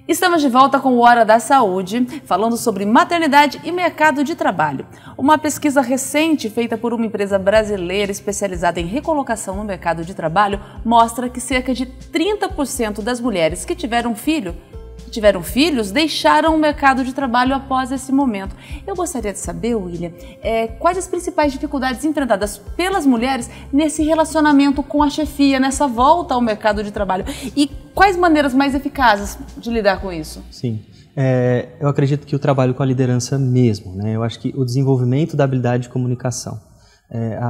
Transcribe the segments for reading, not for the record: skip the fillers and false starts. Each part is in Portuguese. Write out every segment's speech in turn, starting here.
Estamos de volta com o Hora da Saúde, falando sobre maternidade e mercado de trabalho. Uma pesquisa recente feita por uma empresa brasileira especializada em recolocação no mercado de trabalho mostra que cerca de 30% das mulheres que tiveram filhos deixaram o mercado de trabalho após esse momento. Eu gostaria de saber, William, quais as principais dificuldades enfrentadas pelas mulheres nesse relacionamento com a chefia, nessa volta ao mercado de trabalho, e quais maneiras mais eficazes de lidar com isso? Sim, eu acredito que o trabalho com a liderança mesmo, né? Eu acho que o desenvolvimento da habilidade de comunicação.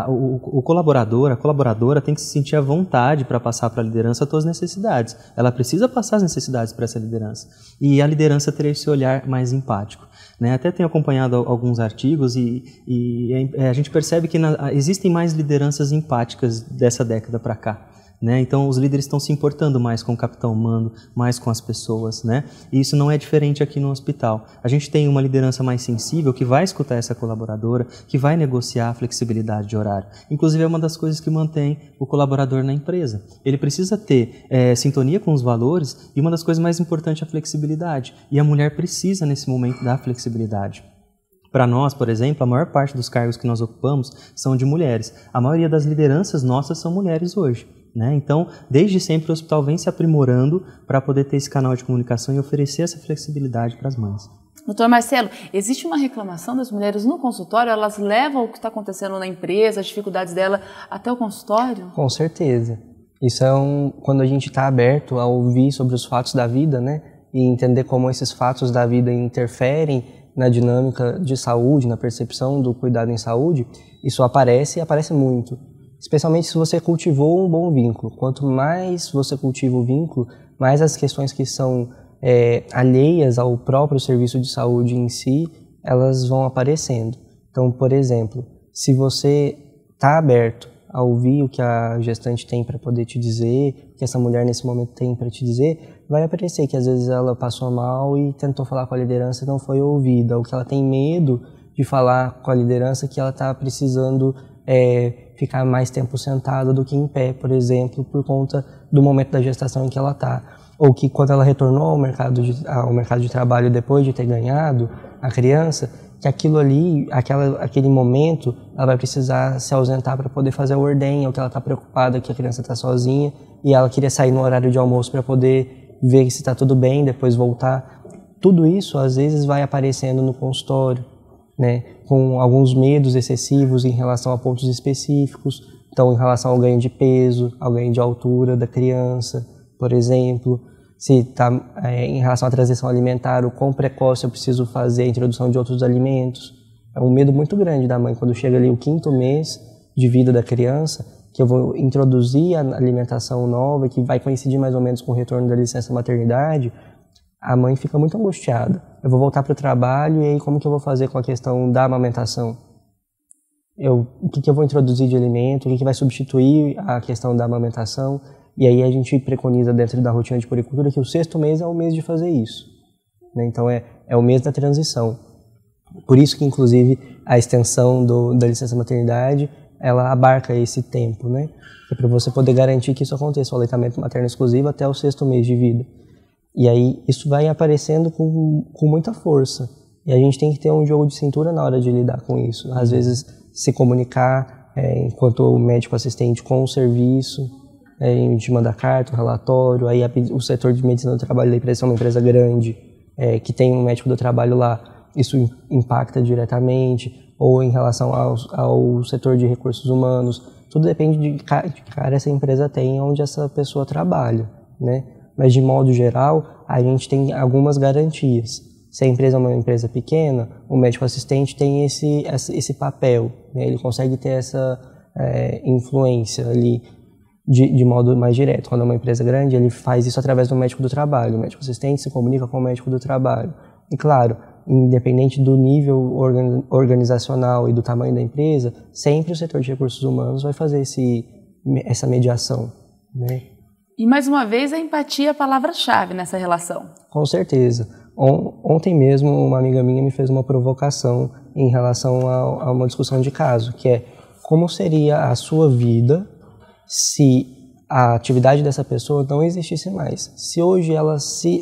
O colaborador, a colaboradora tem que se sentir à vontade para passar para a liderança as suas necessidades. Ela precisa passar as necessidades para essa liderança. E a liderança ter esse olhar mais empático, né? Até tenho acompanhado alguns artigos e a gente percebe que existem mais lideranças empáticas dessa década para cá, né? Então os líderes estão se importando mais com o capitão humano, mais com as pessoas, né? E isso não é diferente aqui no hospital. A gente tem uma liderança mais sensível que vai escutar essa colaboradora, que vai negociar a flexibilidade de horário. Inclusive é uma das coisas que mantém o colaborador na empresa. Ele precisa ter sintonia com os valores e uma das coisas mais importantes é a flexibilidade. E a mulher precisa nesse momento da flexibilidade. Para nós, por exemplo, a maior parte dos cargos que nós ocupamos são de mulheres. A maioria das lideranças nossas são mulheres hoje, né? Então, desde sempre o hospital vem se aprimorando para poder ter esse canal de comunicação e oferecer essa flexibilidade para as mães. Doutor Marcelo, existe uma reclamação das mulheres no consultório? Elas levam o que está acontecendo na empresa, as dificuldades dela, até o consultório? Com certeza. Isso quando a gente está aberto a ouvir sobre os fatos da vida, né? E entender como esses fatos da vida interferem na dinâmica de saúde, na percepção do cuidado em saúde, isso aparece e aparece muito. Especialmente se você cultivou um bom vínculo. Quanto mais você cultiva o vínculo, mais as questões que são alheias ao próprio serviço de saúde em si, elas vão aparecendo. Então, por exemplo, se você está aberto a ouvir o que a gestante tem para poder te dizer, o que essa mulher nesse momento tem para te dizer, vai aparecer que às vezes ela passou mal e tentou falar com a liderança e não foi ouvida, ou que ela tem medo de falar com a liderança que ela está precisando ficar mais tempo sentada do que em pé, por exemplo, por conta do momento da gestação em que ela está. Ou que quando ela retornou ao mercado de trabalho depois de ter ganhado a criança, que aquilo ali, aquele momento, ela vai precisar se ausentar para poder fazer a ordenha, ou que ela está preocupada que a criança está sozinha e ela queria sair no horário de almoço para poder ver se está tudo bem, depois voltar. Tudo isso, às vezes, vai aparecendo no consultório, né, com alguns medos excessivos em relação a pontos específicos. Então, em relação ao ganho de peso, ao ganho de altura da criança, por exemplo, se está em relação à transição alimentar, o quão precoce eu preciso fazer a introdução de outros alimentos. É um medo muito grande da mãe, quando chega ali o 5º mês de vida da criança, que eu vou introduzir a alimentação nova, que vai coincidir mais ou menos com o retorno da licença maternidade, a mãe fica muito angustiada. Eu vou voltar para o trabalho e aí como que eu vou fazer com a questão da amamentação? O que eu vou introduzir de alimento? O que vai substituir a questão da amamentação? E aí a gente preconiza dentro da rotina de puericultura que o 6º mês é o mês de fazer isso, né? Então é o mês da transição. Por isso que, inclusive, a extensão da licença maternidade, ela abarca esse tempo, né? É para você poder garantir que isso aconteça, o aleitamento materno exclusivo até o 6º mês de vida. E aí isso vai aparecendo com muita força. E a gente tem que ter um jogo de cintura na hora de lidar com isso. Às vezes se comunicar enquanto médico assistente com o serviço, a gente manda carta, um relatório, aí o setor de medicina do trabalho da empresa é uma empresa grande, que tem um médico do trabalho lá, isso impacta diretamente, ou em relação ao setor de recursos humanos, tudo depende de que cara essa empresa tem, onde essa pessoa trabalha, né? Mas de modo geral, a gente tem algumas garantias. Se a empresa é uma empresa pequena, o médico assistente tem esse papel, né? Ele consegue ter essa influência ali de modo mais direto. Quando é uma empresa grande, ele faz isso através do médico do trabalho. O médico assistente se comunica com o médico do trabalho. E claro, independente do nível organizacional e do tamanho da empresa, sempre o setor de recursos humanos vai fazer essa mediação, né? E mais uma vez a empatia é a palavra-chave nessa relação. Com certeza. Ontem mesmo uma amiga minha me fez uma provocação em relação a uma discussão de caso, que é como seria a sua vida se a atividade dessa pessoa não existisse mais. Se hoje ela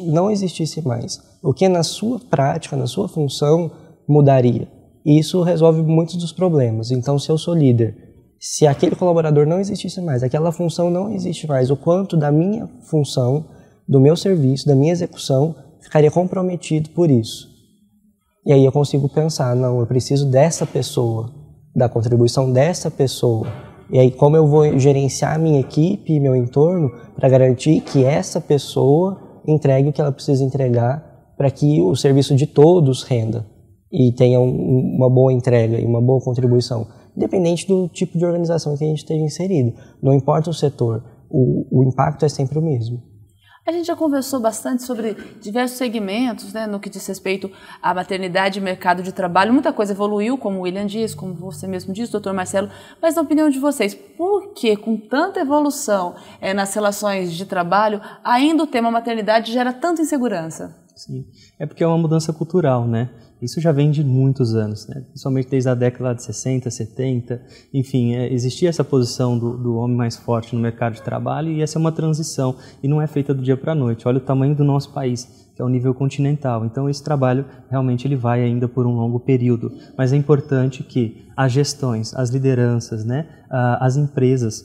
não existisse mais, o que na sua prática, na sua função, mudaria? E isso resolve muitos dos problemas. Então, se eu sou líder, se aquele colaborador não existisse mais, aquela função não existe mais, o quanto da minha função, do meu serviço, da minha execução, ficaria comprometido por isso. E aí eu consigo pensar, não, eu preciso dessa pessoa, da contribuição dessa pessoa. E aí como eu vou gerenciar a minha equipe e meu entorno para garantir que essa pessoa entregue o que ela precisa entregar para que o serviço de todos renda e tenha uma boa entrega e uma boa contribuição, independente do tipo de organização que a gente esteja inserido. Não importa o setor, o impacto é sempre o mesmo. A gente já conversou bastante sobre diversos segmentos, né, no que diz respeito à maternidade e mercado de trabalho. Muita coisa evoluiu, como o William disse, como você mesmo disse, doutor Marcelo, mas na opinião de vocês, por que com tanta evolução nas relações de trabalho, ainda o tema maternidade gera tanta insegurança? Sim, é porque é uma mudança cultural, né? Isso já vem de muitos anos, né? Principalmente desde a década de 60, 70, enfim, existia essa posição do homem mais forte no mercado de trabalho e essa é uma transição e não é feita do dia para a noite. Olha o tamanho do nosso país, que é o nível continental. Então esse trabalho realmente ele vai ainda por um longo período, mas é importante que as gestões, as lideranças, né, as empresas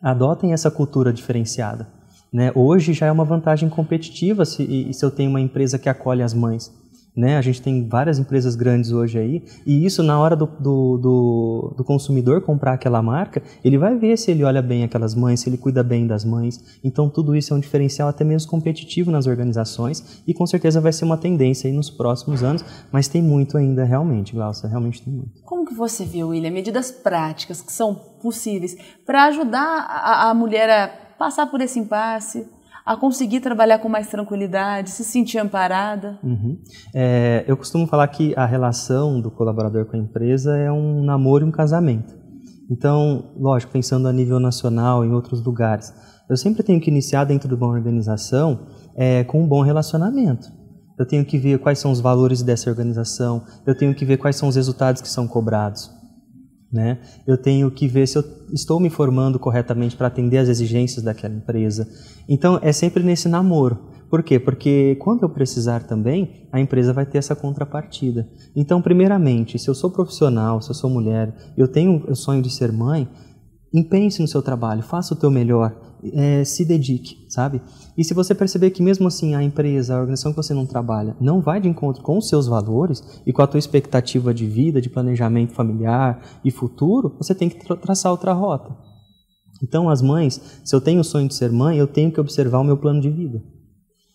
adotem essa cultura diferenciada. Né? Hoje já é uma vantagem competitiva se eu tenho uma empresa que acolhe as mães. Né? A gente tem várias empresas grandes hoje aí, e isso na hora do consumidor comprar aquela marca, ele vai ver se ele olha bem aquelas mães, se ele cuida bem das mães. Então tudo isso é um diferencial até mesmo competitivo nas organizações e com certeza vai ser uma tendência aí nos próximos anos, mas tem muito ainda realmente, Glaucia, realmente tem muito. Como que você viu, William, medidas práticas que são possíveis para ajudar a mulher a passar por esse impasse, a conseguir trabalhar com mais tranquilidade, se sentir amparada? Eu costumo falar que a relação do colaborador com a empresa é um namoro e um casamento. Então, lógico, pensando a nível nacional, em outros lugares, eu sempre tenho que iniciar dentro de uma organização com um bom relacionamento. Eu tenho que ver quais são os valores dessa organização, eu tenho que ver quais são os resultados que são cobrados. Né? Eu tenho que ver se eu estou me formando corretamente para atender às exigências daquela empresa. Então, é sempre nesse namoro. Por quê? Porque quando eu precisar também, a empresa vai ter essa contrapartida. Então, primeiramente, se eu sou profissional, se eu sou mulher, eu tenho o sonho de ser mãe, empenhe-se no seu trabalho, faça o teu melhor, se dedique, sabe? E se você perceber que mesmo assim a empresa, a organização que você não trabalha, não vai de encontro com os seus valores e com a tua expectativa de vida, de planejamento familiar e futuro, você tem que traçar outra rota. Então as mães, se eu tenho o sonho de ser mãe, eu tenho que observar o meu plano de vida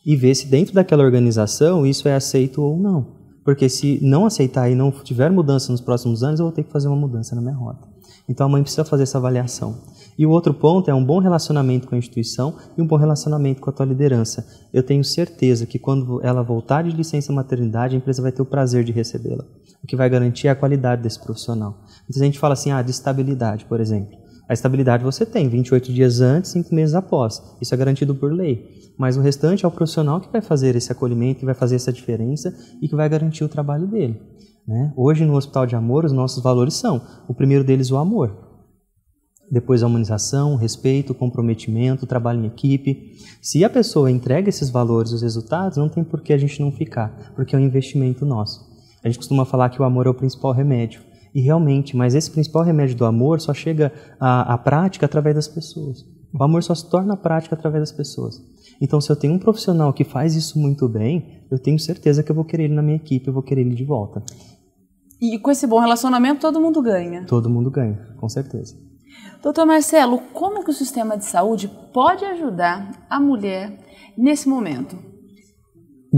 e ver se dentro daquela organização isso é aceito ou não. Porque se não aceitar e não tiver mudança nos próximos anos, eu vou ter que fazer uma mudança na minha rota. Então a mãe precisa fazer essa avaliação. E o outro ponto é um bom relacionamento com a instituição e um bom relacionamento com a tua liderança. Eu tenho certeza que quando ela voltar de licença maternidade, a empresa vai ter o prazer de recebê-la, o que vai garantir a qualidade desse profissional. Então a gente fala assim, de estabilidade, por exemplo. A estabilidade você tem 28 dias antes, 5 meses após. Isso é garantido por lei. Mas o restante é o profissional que vai fazer esse acolhimento, que vai fazer essa diferença e que vai garantir o trabalho dele. Né? Hoje no Hospital de Amor, os nossos valores são, o primeiro deles o amor. Depois a humanização, o respeito, o comprometimento, o trabalho em equipe. Se a pessoa entrega esses valores, os resultados, não tem por que a gente não ficar, porque é um investimento nosso. A gente costuma falar que o amor é o principal remédio. E realmente, mas esse principal remédio do amor só chega à prática através das pessoas. O amor só se torna prática através das pessoas. Então, se eu tenho um profissional que faz isso muito bem, eu tenho certeza que eu vou querer ele na minha equipe, eu vou querer ele de volta. E com esse bom relacionamento, todo mundo ganha? Todo mundo ganha, com certeza. Doutor Marcelo, como que o sistema de saúde pode ajudar a mulher nesse momento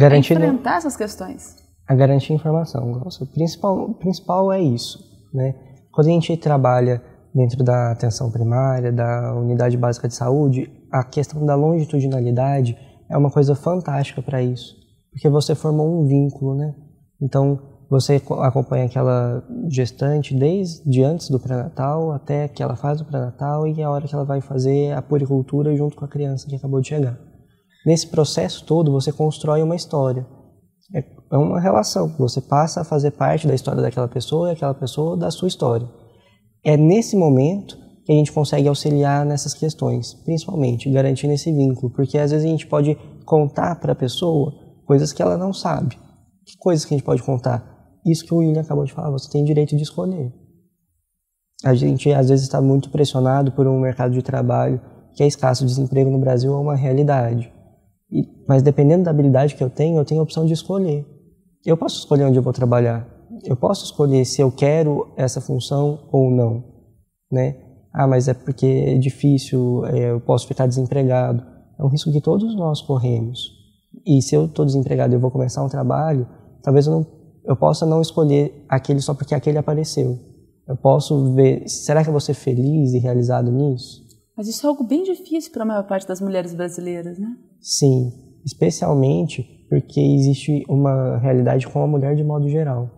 a enfrentar essas questões? A garantir informação. O principal é isso. Né? Quando a gente trabalha dentro da atenção primária, da unidade básica de saúde, a questão da longitudinalidade é uma coisa fantástica para isso, porque você formou um vínculo, né? Então, você acompanha aquela gestante desde antes do pré-natal até que ela faz o pré-natal e a hora que ela vai fazer a puericultura junto com a criança que acabou de chegar. Nesse processo todo, você constrói uma história. É uma relação. Você passa a fazer parte da história daquela pessoa e aquela pessoa da sua história. É nesse momento que a gente consegue auxiliar nessas questões, principalmente garantindo esse vínculo, porque às vezes a gente pode contar para a pessoa coisas que ela não sabe. Que coisas que a gente pode contar? Isso que o William acabou de falar, você tem direito de escolher. A gente às vezes está muito pressionado por um mercado de trabalho que é escasso, o desemprego no Brasil é uma realidade. Mas dependendo da habilidade que eu tenho a opção de escolher. Eu posso escolher onde eu vou trabalhar, eu posso escolher se eu quero essa função ou não, né? Ah, mas é porque é difícil, eu posso ficar desempregado. É um risco que todos nós corremos. E se eu estou desempregado e eu vou começar um trabalho, talvez eu possa não escolher aquele só porque aquele apareceu. Eu posso ver, será que eu vou ser feliz e realizado nisso? Mas isso é algo bem difícil para a maior parte das mulheres brasileiras, né? Sim, especialmente porque existe uma realidade com a mulher de modo geral,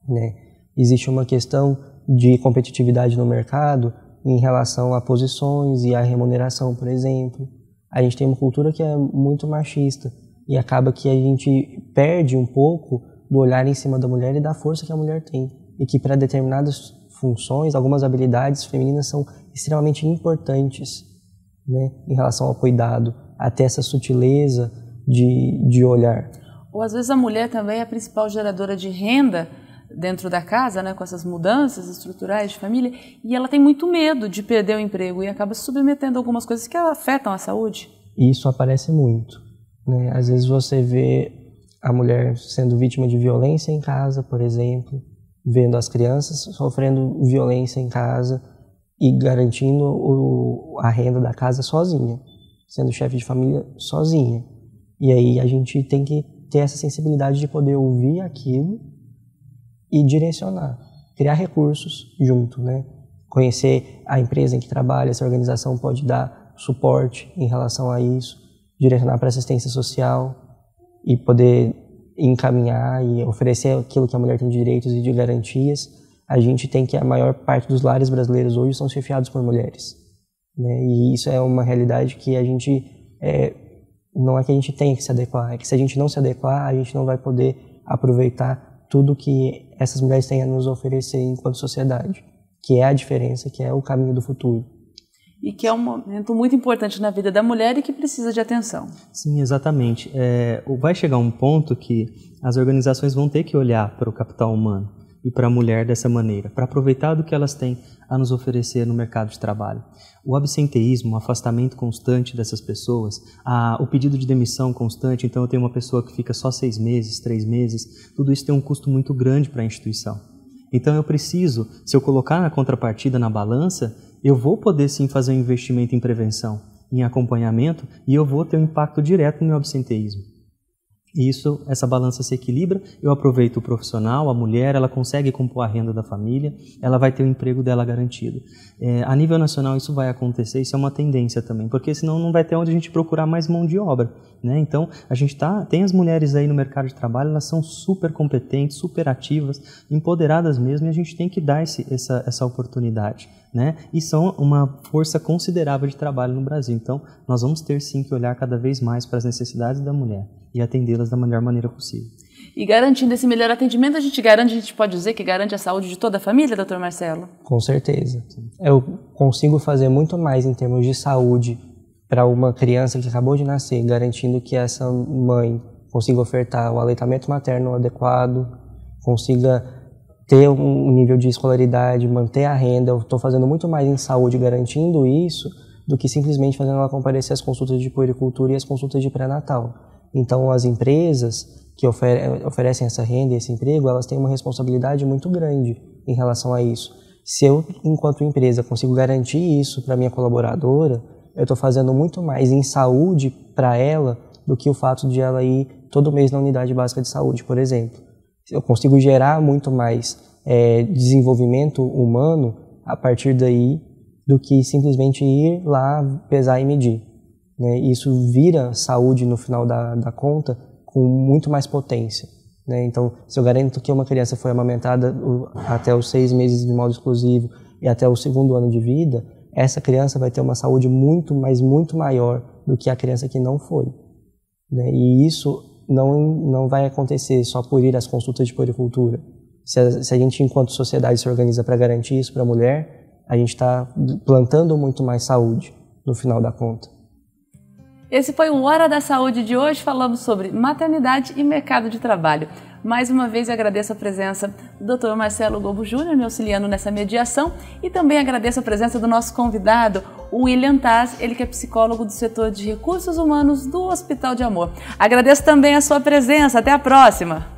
né? Existe uma questão de competitividade no mercado em relação a posições e a remuneração, por exemplo. A gente tem uma cultura que é muito machista e acaba que a gente perde um pouco do olhar em cima da mulher e da força que a mulher tem. E que para determinadas funções, algumas habilidades femininas são extremamente importantes, né, em relação ao cuidado, até essa sutileza de olhar. Ou às vezes a mulher também é a principal geradora de renda dentro da casa, né, com essas mudanças estruturais de família, e ela tem muito medo de perder o emprego e acaba se submetendo a algumas coisas que afetam a saúde. Isso aparece muito, né? Às vezes você vê a mulher sendo vítima de violência em casa, por exemplo, vendo as crianças sofrendo violência em casa e garantindo a renda da casa sozinha, sendo chefe de família sozinha. E aí a gente tem que ter essa sensibilidade de poder ouvir aquilo e direcionar, criar recursos junto, né? Conhecer a empresa em que trabalha, essa organização pode dar suporte em relação a isso, direcionar para assistência social e poder encaminhar e oferecer aquilo que a mulher tem de direitos e de garantias. A gente tem que a maior parte dos lares brasileiros hoje são chefiados por mulheres, né? E isso é uma realidade que a gente não é que a gente tenha que se adequar, é que se a gente não se adequar, a gente não vai poder aproveitar tudo que essas mulheres têm a nos oferecer enquanto sociedade, que é a diferença, que é o caminho do futuro. E que é um momento muito importante na vida da mulher e que precisa de atenção. Sim, exatamente. Vai chegar um ponto que as organizações vão ter que olhar para o capital humano e para a mulher dessa maneira, para aproveitar do que elas têm a nos oferecer no mercado de trabalho. O absenteísmo, o afastamento constante dessas pessoas, o pedido de demissão constante, então eu tenho uma pessoa que fica só 6 meses, 3 meses, tudo isso tem um custo muito grande para a instituição. Então eu preciso, se eu colocar na contrapartida na balança, eu vou poder sim fazer um investimento em prevenção, em acompanhamento, e eu vou ter um impacto direto no meu absenteísmo. E essa balança se equilibra, eu aproveito o profissional, a mulher, ela consegue compor a renda da família, ela vai ter o emprego dela garantido. A nível nacional isso vai acontecer, isso é uma tendência também, porque senão não vai ter onde a gente procurar mais mão de obra, né? Então, a gente tem as mulheres aí no mercado de trabalho, elas são super competentes, super ativas, empoderadas mesmo, e a gente tem que dar essa oportunidade, né? E são uma força considerável de trabalho no Brasil. Então, nós vamos ter sim que olhar cada vez mais para as necessidades da mulher e atendê-las da melhor maneira possível. E garantindo esse melhor atendimento, a gente pode dizer que garante a saúde de toda a família, doutor Marcelo? Com certeza. Eu consigo fazer muito mais em termos de saúde para uma criança que acabou de nascer, garantindo que essa mãe consiga ofertar o aleitamento materno adequado, consiga ter um nível de escolaridade, manter a renda. Eu estou fazendo muito mais em saúde garantindo isso do que simplesmente fazendo ela comparecer às consultas de puericultura e às consultas de pré-natal. Então, as empresas que oferecem essa renda e esse emprego, elas têm uma responsabilidade muito grande em relação a isso. Se eu, enquanto empresa, consigo garantir isso para minha colaboradora, eu estou fazendo muito mais em saúde para ela do que o fato de ela ir todo mês na unidade básica de saúde, por exemplo. Eu consigo gerar muito mais desenvolvimento humano a partir daí do que simplesmente ir lá pesar e medir, né? Isso vira saúde no final da conta com muito mais potência, né? Então, se eu garanto que uma criança foi amamentada até os 6 meses de modo exclusivo e até o 2º ano de vida, essa criança vai ter uma saúde muito maior do que a criança que não foi, né? E isso não vai acontecer só por ir às consultas de puericultura. Se a gente, enquanto sociedade, se organiza para garantir isso para a mulher, a gente está plantando muito mais saúde no final da conta. Esse foi o Hora da Saúde de hoje. Falamos sobre maternidade e mercado de trabalho. Mais uma vez eu agradeço a presença do Dr. Marcelo Gobo Júnior, me auxiliando nessa mediação, e também agradeço a presença do nosso convidado, o William Taz, ele que é psicólogo do setor de recursos humanos do Hospital de Amor. Agradeço também a sua presença. Até a próxima!